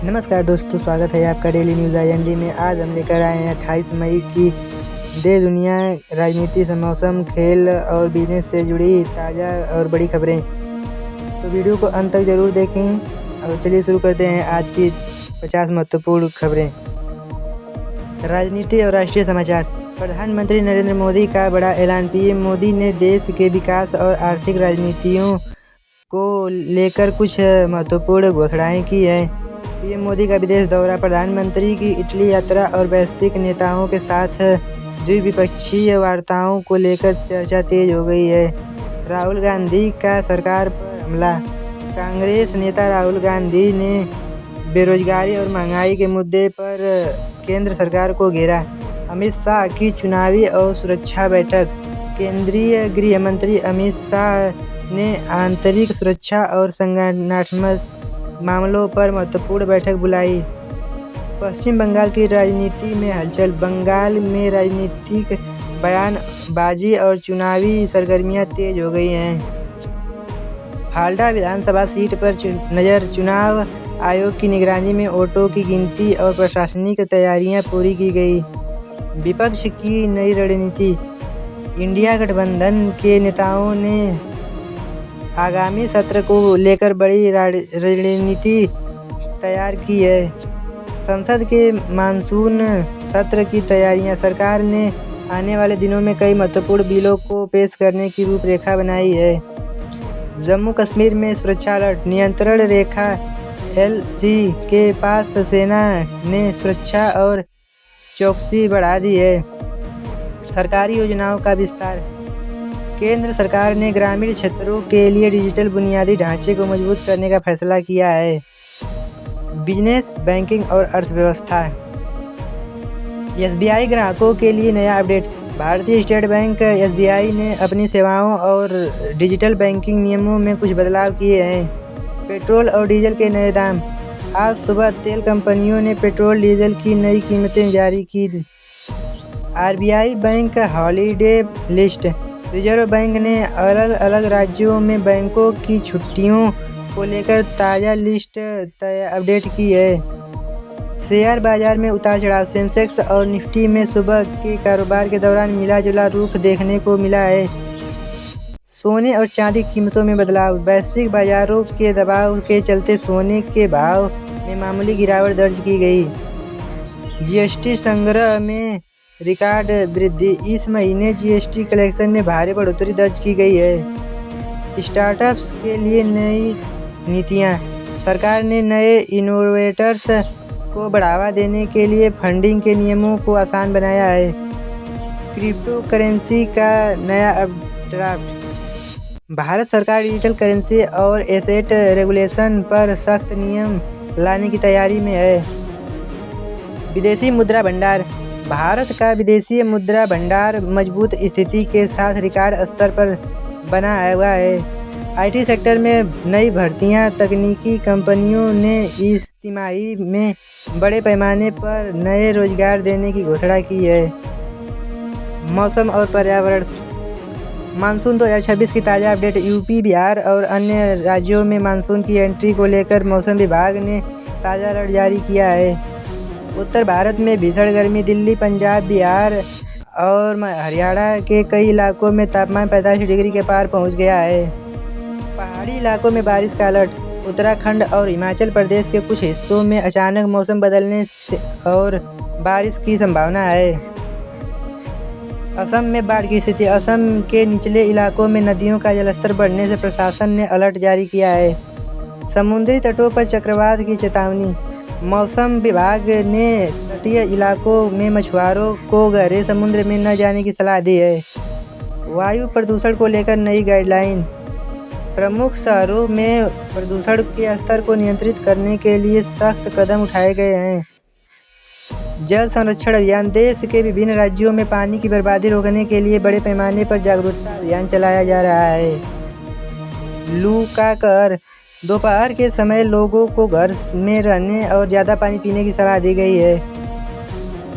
नमस्कार दोस्तों, स्वागत है आपका डेली न्यूज़ IND में। आज हम लेकर आए हैं 28 मई की देश दुनिया राजनीति से मौसम, खेल और बिजनेस से जुड़ी ताज़ा और बड़ी खबरें। तो वीडियो को अंत तक ज़रूर देखें। और चलिए शुरू करते हैं आज की 50 महत्वपूर्ण खबरें। राजनीति और राष्ट्रीय समाचार। प्रधानमंत्री नरेंद्र मोदी का बड़ा ऐलान। PM मोदी ने देश के विकास और आर्थिक राजनीतियों को लेकर कुछ महत्वपूर्ण घोषणाएं की हैं। PM मोदी का विदेश दौरा। प्रधानमंत्री की इटली यात्रा और वैश्विक नेताओं के साथ द्विपक्षीय वार्ताओं को लेकर चर्चा तेज हो गई है। राहुल गांधी का सरकार पर हमला। कांग्रेस नेता राहुल गांधी ने बेरोजगारी और महंगाई के मुद्दे पर केंद्र सरकार को घेरा। अमित शाह की चुनावी और सुरक्षा बैठक। केंद्रीय गृह मंत्री अमित शाह ने आंतरिक सुरक्षा और संगठनात्मक मामलों पर महत्वपूर्ण बैठक बुलाई। पश्चिम बंगाल की राजनीति में हलचल। बंगाल में राजनीतिक बयानबाजी और चुनावी सरगर्मियां तेज हो गई हैं। फाल्टा विधानसभा सीट पर नजर। चुनाव आयोग की निगरानी में वोटों की गिनती और प्रशासनिक तैयारियां पूरी की गई। विपक्ष की नई रणनीति। इंडिया गठबंधन के नेताओं ने आगामी सत्र को लेकर बड़ी रणनीति तैयार की है। संसद के मानसून सत्र की तैयारियां। सरकार ने आने वाले दिनों में कई महत्वपूर्ण बिलों को पेश करने की रूपरेखा बनाई है। जम्मू कश्मीर में सुरक्षा अलर्ट। नियंत्रण रेखा LAC के पास सेना ने सुरक्षा और चौकसी बढ़ा दी है। सरकारी योजनाओं का विस्तार। केंद्र सरकार ने ग्रामीण क्षेत्रों के लिए डिजिटल बुनियादी ढांचे को मजबूत करने का फैसला किया है। बिजनेस, बैंकिंग और अर्थव्यवस्था। SBI ग्राहकों के लिए नया अपडेट। भारतीय स्टेट बैंक SBI ने अपनी सेवाओं और डिजिटल बैंकिंग नियमों में कुछ बदलाव किए हैं। पेट्रोल और डीजल के नए दाम। आज सुबह तेल कंपनियों ने पेट्रोल डीजल की नई कीमतें जारी की। RBI bank holiday list. Reserve bank ने अलग अलग राज्यों में बैंकों की छुट्टियों को लेकर ताज़ा लिस्ट अपडेट की है। शेयर बाजार में उतार चढ़ाव। सेंसेक्स और निफ्टी में सुबह के कारोबार के दौरान मिला जुला रुख देखने को मिला है। सोने और चांदी कीमतों में बदलाव। वैश्विक बाजारों के दबाव के चलते सोने के भाव में मामूली गिरावट दर्ज की गई। GST संग्रह में रिकॉर्ड वृद्धि। इस महीने GST कलेक्शन में भारी बढ़ोतरी दर्ज की गई है। स्टार्टअप्स के लिए नई नीतियां। सरकार ने नए इनोवेटर्स को बढ़ावा देने के लिए फंडिंग के नियमों को आसान बनाया है। क्रिप्टो करेंसी का नया ड्राफ्ट। भारत सरकार डिजिटल करेंसी और एसेट रेगुलेशन पर सख्त नियम लाने की तैयारी में है। विदेशी मुद्रा भंडार। भारत का विदेशी मुद्रा भंडार मजबूत स्थिति के साथ रिकॉर्ड स्तर पर बना हुआ है। IT सेक्टर में नई भर्तियां। तकनीकी कंपनियों ने इस तिमाही में बड़े पैमाने पर नए रोजगार देने की घोषणा की है। मौसम और पर्यावरण। मानसून 2026 की ताज़ा अपडेट। UP, बिहार और अन्य राज्यों में मानसून की एंट्री को लेकर मौसम विभाग ने ताज़ा अलर्ट जारी किया है। उत्तर भारत में भीषण गर्मी। दिल्ली, पंजाब, बिहार और हरियाणा के कई इलाकों में तापमान 45 डिग्री के पार पहुंच गया है। पहाड़ी इलाकों में बारिश का अलर्ट। उत्तराखंड और हिमाचल प्रदेश के कुछ हिस्सों में अचानक मौसम बदलने और बारिश की संभावना है। असम में बाढ़ की स्थिति। असम के निचले इलाकों में नदियों का जलस्तर बढ़ने से प्रशासन ने अलर्ट जारी किया है। समुद्री तटों पर चक्रवात की चेतावनी। मौसम विभाग ने तटीय इलाकों में मछुआरों को गहरे समुद्र में न जाने की सलाह दी है। वायु प्रदूषण को लेकर नई गाइडलाइन। प्रमुख शहरों में प्रदूषण के स्तर को नियंत्रित करने के लिए सख्त कदम उठाए गए हैं। जल संरक्षण अभियान। देश के विभिन्न राज्यों में पानी की बर्बादी रोकने के लिए बड़े पैमाने पर जागरूकता अभियान चलाया जा रहा है। लू का कहर। दोपहर के समय लोगों को घर में रहने और ज़्यादा पानी पीने की सलाह दी गई है।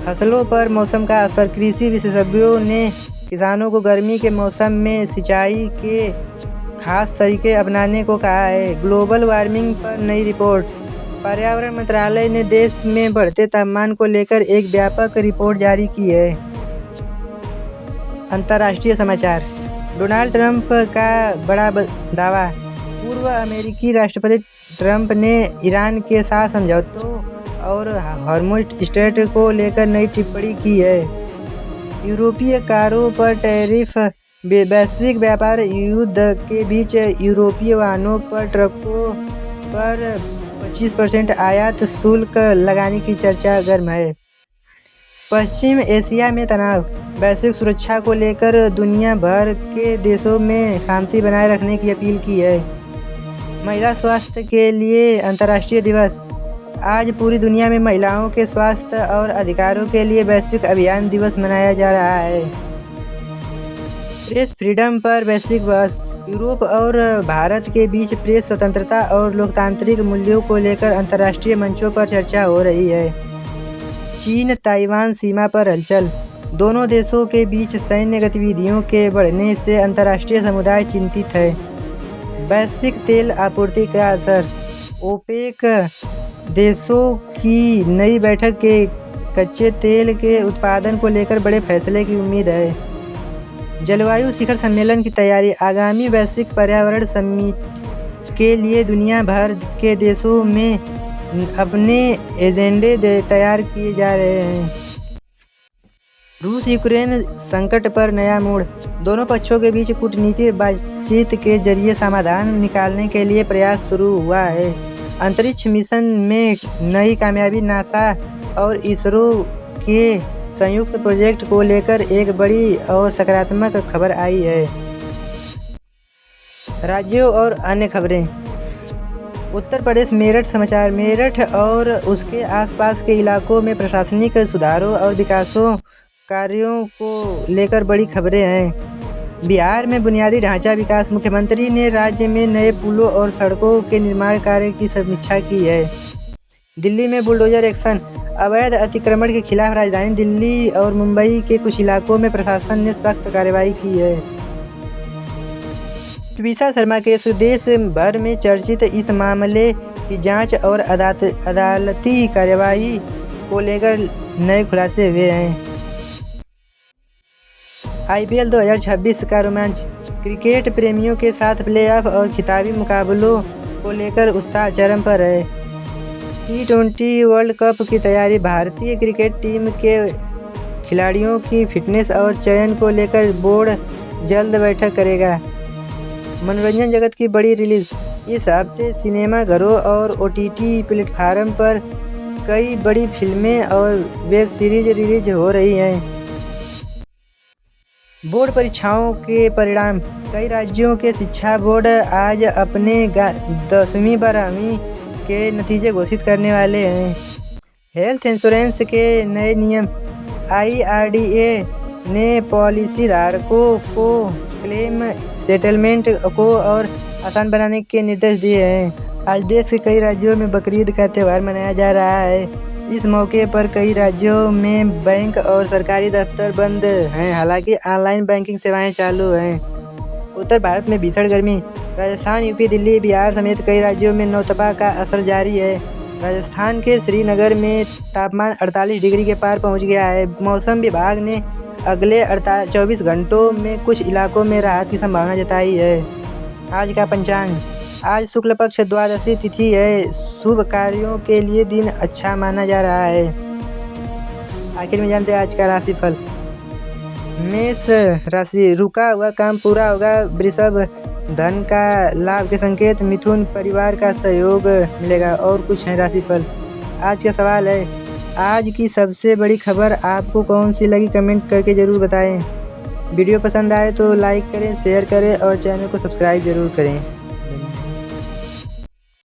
फसलों पर मौसम का असर। कृषि विशेषज्ञों ने किसानों को गर्मी के मौसम में सिंचाई के खास तरीके अपनाने को कहा है। ग्लोबल वार्मिंग पर नई रिपोर्ट। पर्यावरण मंत्रालय ने देश में बढ़ते तापमान को लेकर एक व्यापक रिपोर्ट जारी की है। अंतर्राष्ट्रीय समाचार। डोनाल्ड ट्रंप का बड़ा दावा। पूर्व अमेरिकी राष्ट्रपति ट्रंप ने ईरान के साथ समझौतों और हॉर्मुज़ स्ट्रेट को लेकर नई टिप्पणी की है। यूरोपीय कारों पर टैरिफ। वैश्विक व्यापार युद्ध के बीच यूरोपीय वाहनों पर ट्रकों पर 25% आयात शुल्क लगाने की चर्चा गर्म है। पश्चिम एशिया में तनाव। वैश्विक सुरक्षा को लेकर दुनिया भर के देशों में शांति बनाए रखने की अपील की है। महिला स्वास्थ्य के लिए अंतर्राष्ट्रीय दिवस। आज पूरी दुनिया में महिलाओं के स्वास्थ्य और अधिकारों के लिए वैश्विक अभियान दिवस मनाया जा रहा है। प्रेस फ्रीडम पर वैश्विक बहस। यूरोप और भारत के बीच प्रेस स्वतंत्रता और लोकतांत्रिक मूल्यों को लेकर अंतर्राष्ट्रीय मंचों पर चर्चा हो रही है। चीन ताइवान सीमा पर हलचल। दोनों देशों के बीच सैन्य गतिविधियों के बढ़ने से अंतर्राष्ट्रीय समुदाय चिंतित है। वैश्विक तेल आपूर्ति का असर। ओपेक देशों की नई बैठक के कच्चे तेल के उत्पादन को लेकर बड़े फैसले की उम्मीद है। जलवायु शिखर सम्मेलन की तैयारी। आगामी वैश्विक पर्यावरण समिट के लिए दुनिया भर के देशों में अपने एजेंडे तैयार किए जा रहे हैं। रूस यूक्रेन संकट पर नया मोड़। दोनों पक्षों के बीच कूटनीतिक बातचीत के जरिए समाधान निकालने के लिए प्रयास शुरू हुआ है। अंतरिक्ष मिशन में नई कामयाबी। नासा और इसरो के संयुक्त प्रोजेक्ट को लेकर एक बड़ी और सकारात्मक खबर आई है। राज्यों और अन्य खबरें। उत्तर प्रदेश मेरठ समाचार। मेरठ और उसके आसपास के इलाकों में प्रशासनिक सुधारों और विकासों कार्यों को लेकर बड़ी खबरें हैं। बिहार में बुनियादी ढांचा विकास। मुख्यमंत्री ने राज्य में नए पुलों और सड़कों के निर्माण कार्य की समीक्षा की है। दिल्ली में बुलडोजर एक्शन। अवैध अतिक्रमण के खिलाफ राजधानी दिल्ली और मुंबई के कुछ इलाकों में प्रशासन ने सख्त कार्रवाई की है। ट्विसा शर्मा केस। देश भर में चर्चित इस मामले की जांच और अदालती कार्रवाई को लेकर नए खुलासे हुए हैं। IPL 2026 का रोमांच। क्रिकेट प्रेमियों के साथ प्लेऑफ और खिताबी मुकाबलों को लेकर उत्साह चरम पर है। T20 वर्ल्ड कप की तैयारी। भारतीय क्रिकेट टीम के खिलाड़ियों की फिटनेस और चयन को लेकर बोर्ड जल्द बैठक करेगा। मनोरंजन जगत की बड़ी रिलीज। इस हफ्ते सिनेमाघरों और OTT प्लेटफार्म पर कई बड़ी फिल्में और वेब सीरीज रिलीज हो रही हैं। बोर्ड परीक्षाओं के परिणाम। कई राज्यों के शिक्षा बोर्ड आज अपने 10वीं 12वीं के नतीजे घोषित करने वाले हैं। हेल्थ इंश्योरेंस के नए नियम। IRDA ने पॉलिसी धारकों को क्लेम सेटलमेंट को और आसान बनाने के निर्देश दिए हैं। आज देश के कई राज्यों में बकरीद का त्यौहार मनाया जा रहा है। इस मौके पर कई राज्यों में बैंक और सरकारी दफ्तर बंद हैं, हालांकि ऑनलाइन बैंकिंग सेवाएं चालू हैं। उत्तर भारत में भीषण गर्मी। राजस्थान, यूपी, दिल्ली, बिहार समेत कई राज्यों में नौतपा का असर जारी है। राजस्थान के श्रीनगर में तापमान 48 डिग्री के पार पहुंच गया है। मौसम विभाग ने अगले 24 घंटों में कुछ इलाकों में राहत की संभावना जताई है। आज का पंचांग। आज शुक्ल पक्ष द्वादशी तिथि है। शुभ कार्यों के लिए दिन अच्छा माना जा रहा है। आखिर में जानते हैं आज का राशिफल। मेष राशि। रुका हुआ काम पूरा होगा। वृषभ, धन का लाभ के संकेत। मिथुन, परिवार का सहयोग मिलेगा। और कुछ है राशिफल। आज का सवाल है, आज की सबसे बड़ी खबर आपको कौन सी लगी? कमेंट करके ज़रूर बताएं। वीडियो पसंद आए तो लाइक करें, शेयर करें और चैनल को सब्सक्राइब ज़रूर करें।